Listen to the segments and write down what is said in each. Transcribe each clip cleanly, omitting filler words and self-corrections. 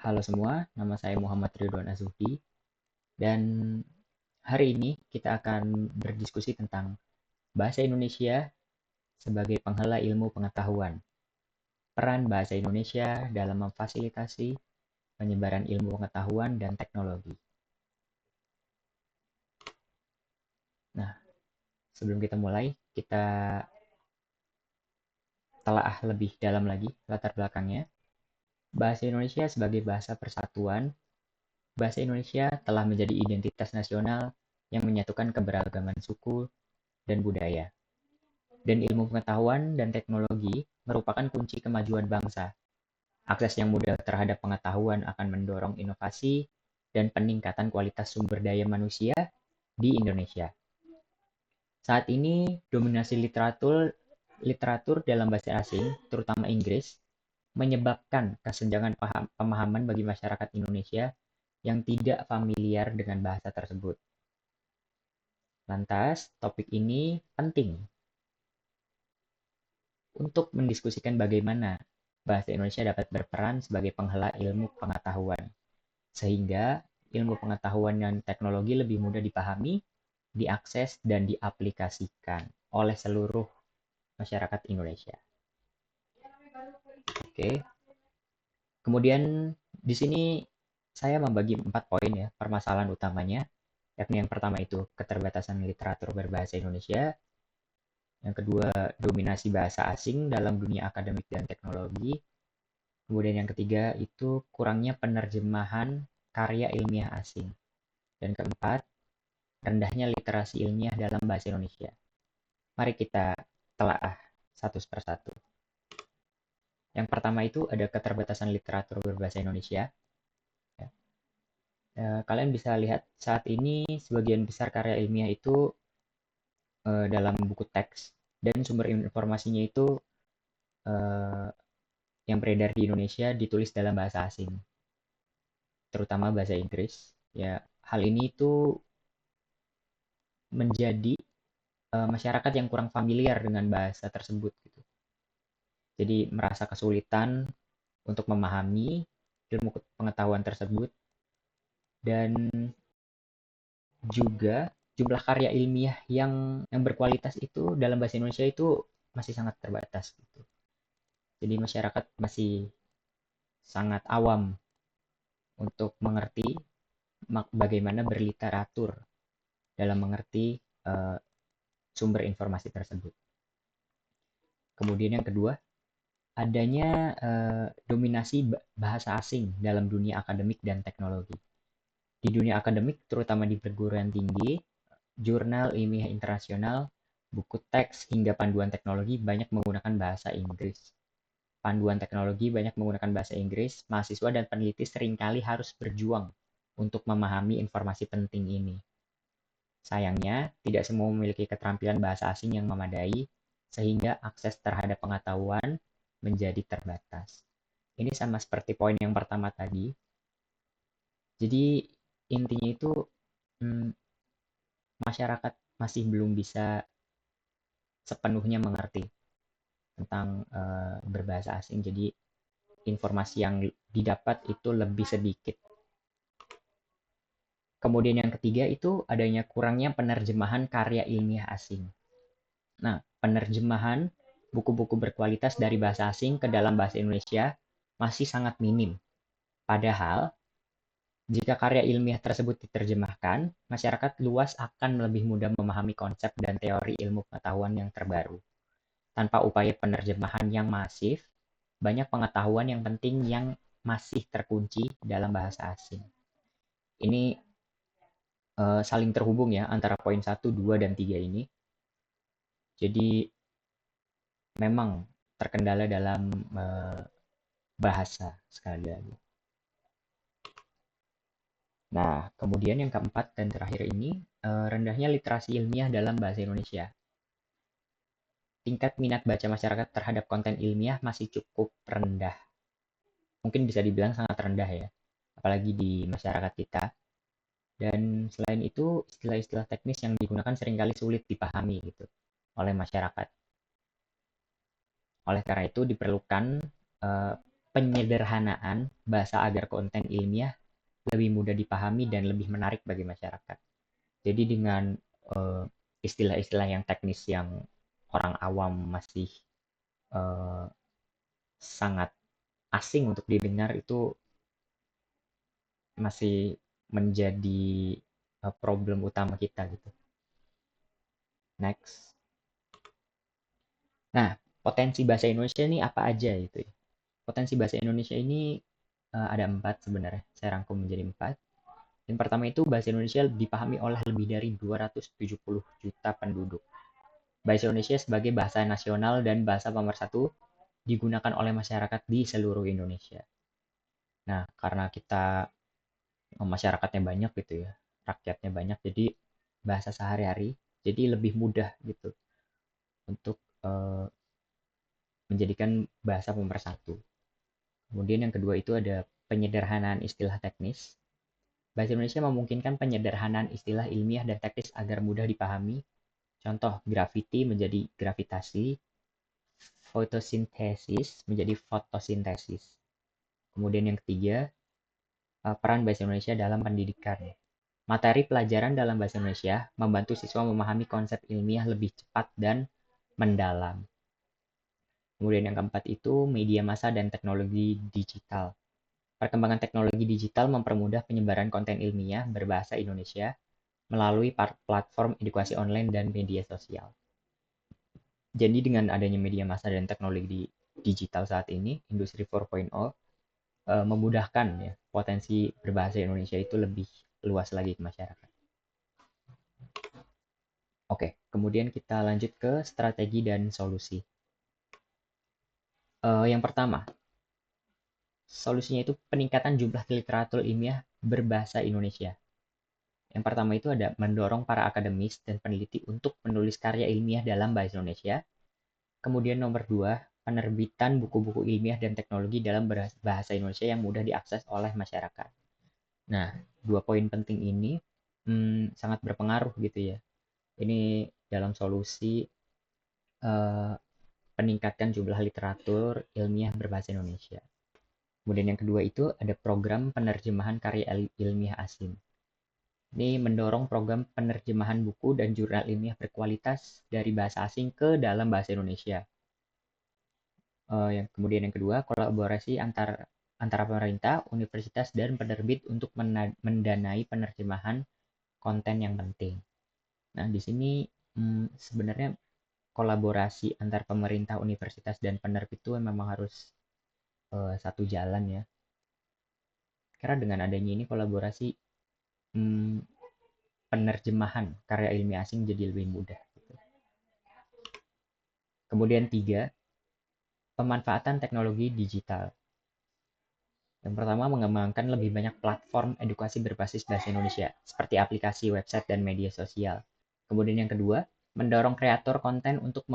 Halo semua, nama saya Muhammad Ridwan Azuki dan hari ini kita akan berdiskusi tentang bahasa Indonesia sebagai penghela ilmu pengetahuan, peran bahasa Indonesia dalam memfasilitasi penyebaran ilmu pengetahuan dan teknologi. Nah, sebelum kita mulai, kita telaah lebih dalam lagi latar belakangnya. Bahasa Indonesia sebagai bahasa persatuan, bahasa Indonesia telah menjadi identitas nasional yang menyatukan keberagaman suku dan budaya. Dan ilmu pengetahuan dan teknologi merupakan kunci kemajuan bangsa. Akses yang mudah terhadap pengetahuan akan mendorong inovasi dan peningkatan kualitas sumber daya manusia di Indonesia. Saat ini, dominasi literatur dalam bahasa asing, terutama Inggris, menyebabkan kesenjangan pemahaman bagi masyarakat Indonesia yang tidak familiar dengan bahasa tersebut. Lantas, topik ini penting untuk mendiskusikan bagaimana bahasa Indonesia dapat berperan sebagai penghela ilmu pengetahuan, sehingga ilmu pengetahuan dan teknologi lebih mudah dipahami, diakses, dan diaplikasikan oleh seluruh masyarakat Indonesia. Oke, kemudian di sini saya membagi 4 poin ya permasalahan utamanya, yakni yang pertama itu keterbatasan literatur berbahasa Indonesia, yang kedua dominasi bahasa asing dalam dunia akademik dan teknologi, kemudian yang ketiga itu kurangnya penerjemahan karya ilmiah asing. Dan keempat, rendahnya literasi ilmiah dalam bahasa Indonesia. Mari kita telaah satu persatu. Yang pertama itu ada keterbatasan literatur berbahasa Indonesia. Kalian bisa lihat saat ini sebagian besar karya ilmiah itu dalam buku teks dan sumber informasinya itu eh, yang beredar di Indonesia ditulis dalam bahasa asing, terutama bahasa Inggris. Ya, hal ini itu menjadi masyarakat yang kurang familiar dengan bahasa tersebut gitu. Jadi merasa kesulitan untuk memahami ilmu pengetahuan tersebut dan juga jumlah karya ilmiah yang berkualitas itu dalam bahasa Indonesia itu masih sangat terbatas gitu. Jadi masyarakat masih sangat awam untuk mengerti bagaimana berliteratur dalam mengerti uh, sumber informasi tersebut. Kemudian yang kedua, adanya dominasi bahasa asing dalam dunia akademik dan teknologi. Di dunia akademik, terutama di perguruan tinggi, jurnal ilmiah internasional, buku teks, hingga panduan teknologi banyak menggunakan bahasa Inggris. Panduan teknologi banyak menggunakan bahasa Inggris, mahasiswa dan peneliti seringkali harus berjuang untuk memahami informasi penting ini. Sayangnya, tidak semua memiliki keterampilan bahasa asing yang memadai, sehingga akses terhadap pengetahuan menjadi terbatas. Ini sama seperti poin yang pertama tadi. Jadi, intinya itu hmm, masyarakat masih belum bisa sepenuhnya mengerti tentang berbahasa asing. Jadi, informasi yang didapat itu lebih sedikit. Kemudian yang ketiga itu adanya kurangnya penerjemahan karya ilmiah asing. Nah, penerjemahan buku-buku berkualitas dari bahasa asing ke dalam bahasa Indonesia masih sangat minim. Padahal, jika karya ilmiah tersebut diterjemahkan, masyarakat luas akan lebih mudah memahami konsep dan teori ilmu pengetahuan yang terbaru. Tanpa upaya penerjemahan yang masif, banyak pengetahuan yang penting yang masih terkunci dalam bahasa asing. Ini saling terhubung ya antara poin 1, 2, dan 3 ini. Jadi memang terkendala dalam bahasa sekali lagi. Nah, kemudian yang keempat dan terakhir ini, rendahnya literasi ilmiah dalam bahasa Indonesia. Tingkat minat baca masyarakat terhadap konten ilmiah masih cukup rendah. Mungkin bisa dibilang sangat rendah ya, apalagi di masyarakat kita. Dan selain itu, istilah-istilah teknis yang digunakan seringkali sulit dipahami gitu oleh masyarakat. Oleh karena itu diperlukan penyederhanaan bahasa agar konten ilmiah lebih mudah dipahami dan lebih menarik bagi masyarakat. Jadi dengan eh, istilah-istilah yang teknis yang orang awam masih eh, sangat asing untuk didengar itu masih menjadi problem utama kita gitu. Next. Nah, potensi bahasa Indonesia ini apa aja itu ya? Potensi bahasa Indonesia ini ada 4 sebenarnya. Saya rangkum menjadi 4. Yang pertama itu bahasa Indonesia dipahami oleh lebih dari 270 juta penduduk. Bahasa Indonesia sebagai bahasa nasional dan bahasa pemersatu digunakan oleh masyarakat di seluruh Indonesia. Nah, karena kita masyarakatnya banyak gitu ya, rakyatnya banyak, jadi bahasa sehari-hari, jadi lebih mudah gitu untuk menjadikan bahasa pemersatu. Kemudian yang kedua itu ada penyederhanaan istilah teknis. Bahasa Indonesia memungkinkan penyederhanaan istilah ilmiah dan teknis agar mudah dipahami. Contoh, graviti menjadi gravitasi, fotosintesis menjadi fotosintesis. Kemudian yang ketiga, peran bahasa Indonesia dalam pendidikan. Materi pelajaran dalam bahasa Indonesia membantu siswa memahami konsep ilmiah lebih cepat dan mendalam. Kemudian yang keempat itu media massa dan teknologi digital. Perkembangan teknologi digital mempermudah penyebaran konten ilmiah berbahasa Indonesia melalui platform edukasi online dan media sosial. Jadi dengan adanya media massa dan teknologi digital saat ini, industri 4.0 memudahkan ya potensi berbahasa Indonesia itu lebih luas lagi ke masyarakat. Oke, kemudian kita lanjut ke strategi dan solusi. Yang pertama, solusinya itu peningkatan jumlah literatur ilmiah berbahasa Indonesia. Yang pertama itu ada mendorong para akademis dan peneliti untuk menulis karya ilmiah dalam bahasa Indonesia. Kemudian nomor 2, penerbitan buku-buku ilmiah dan teknologi dalam bahasa Indonesia yang mudah diakses oleh masyarakat. Nah, 2 poin penting ini sangat berpengaruh gitu ya. Ini dalam solusi eh, peningkatkan jumlah literatur ilmiah berbahasa Indonesia. Kemudian yang kedua itu ada program penerjemahan karya ilmiah asing. Ini mendorong program penerjemahan buku dan jurnal ilmiah berkualitas dari bahasa asing ke dalam bahasa Indonesia. Kemudian yang kedua, kolaborasi antara pemerintah, universitas, dan penerbit untuk mendanai penerjemahan konten yang penting. Nah, di sini sebenarnya kolaborasi antar pemerintah, universitas, dan penerbit itu memang harus satu jalan ya. Karena dengan adanya ini kolaborasi penerjemahan karya ilmiah asing jadi lebih mudah. Kemudian 3, pemanfaatan teknologi digital. Yang pertama, mengembangkan lebih banyak platform edukasi berbasis bahasa Indonesia, seperti aplikasi, website, dan media sosial. Kemudian yang kedua, mendorong kreator konten untuk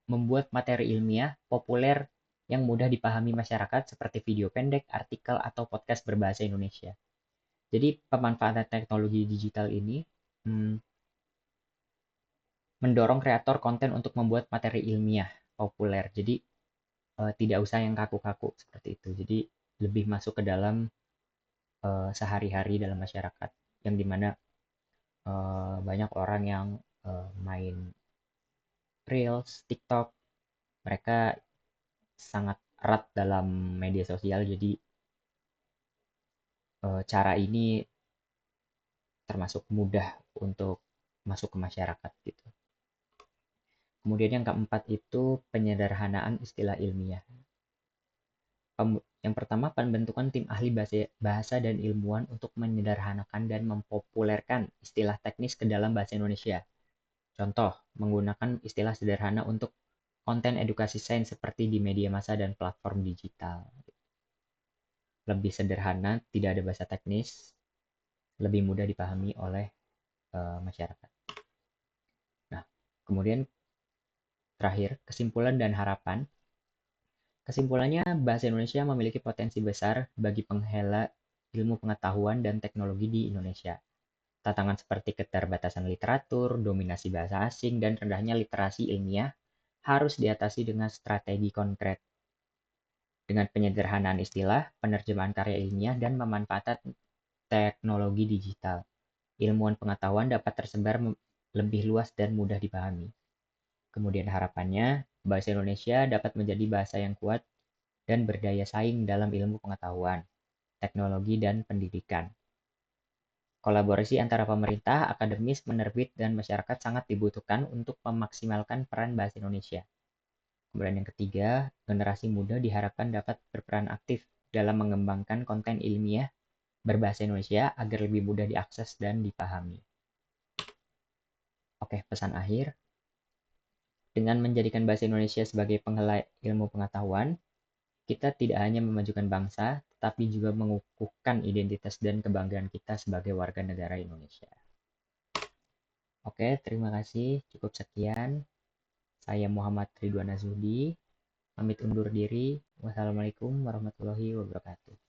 membuat materi ilmiah populer yang mudah dipahami masyarakat seperti video pendek, artikel, atau podcast berbahasa Indonesia. Jadi pemanfaatan teknologi digital ini mendorong kreator konten untuk membuat materi ilmiah populer. Jadi tidak usah yang kaku-kaku seperti itu. Jadi lebih masuk ke dalam sehari-hari dalam masyarakat, yang dimana banyak orang yang main Reels, TikTok, mereka sangat erat dalam media sosial. Jadi cara ini termasuk mudah untuk masuk ke masyarakat gitu. Kemudian yang keempat itu penyederhanaan istilah ilmiah. Yang pertama, pembentukan tim ahli bahasa dan ilmuwan untuk menyederhanakan dan mempopulerkan istilah teknis ke dalam bahasa Indonesia. Contoh, menggunakan istilah sederhana untuk konten edukasi sains seperti di media massa dan platform digital. Lebih sederhana, tidak ada bahasa teknis, lebih mudah dipahami oleh masyarakat. Nah, kemudian terakhir, kesimpulan dan harapan. Kesimpulannya, bahasa Indonesia memiliki potensi besar bagi penghela ilmu pengetahuan dan teknologi di Indonesia. Tantangan seperti keterbatasan literatur, dominasi bahasa asing, dan rendahnya literasi ilmiah harus diatasi dengan strategi konkret. dengan penyederhanaan istilah, penerjemahan karya ilmiah, dan pemanfaatan teknologi digital. Ilmuwan pengetahuan dapat tersebar lebih luas dan mudah dipahami. Kemudian harapannya, bahasa Indonesia dapat menjadi bahasa yang kuat dan berdaya saing dalam ilmu pengetahuan, teknologi, dan pendidikan. Kolaborasi antara pemerintah, akademis, penerbit, dan masyarakat sangat dibutuhkan untuk memaksimalkan peran bahasa Indonesia. Kemudian yang ketiga, generasi muda diharapkan dapat berperan aktif dalam mengembangkan konten ilmiah berbahasa Indonesia agar lebih mudah diakses dan dipahami. Oke, pesan akhir. Dengan menjadikan bahasa Indonesia sebagai penghelai ilmu pengetahuan, kita tidak hanya memajukan bangsa, tetapi juga mengukuhkan identitas dan kebanggaan kita sebagai warga negara Indonesia. Oke, terima kasih. Cukup sekian. Saya Muhammad Ridwan Azudi. Pamit undur diri. Wassalamualaikum warahmatullahi wabarakatuh.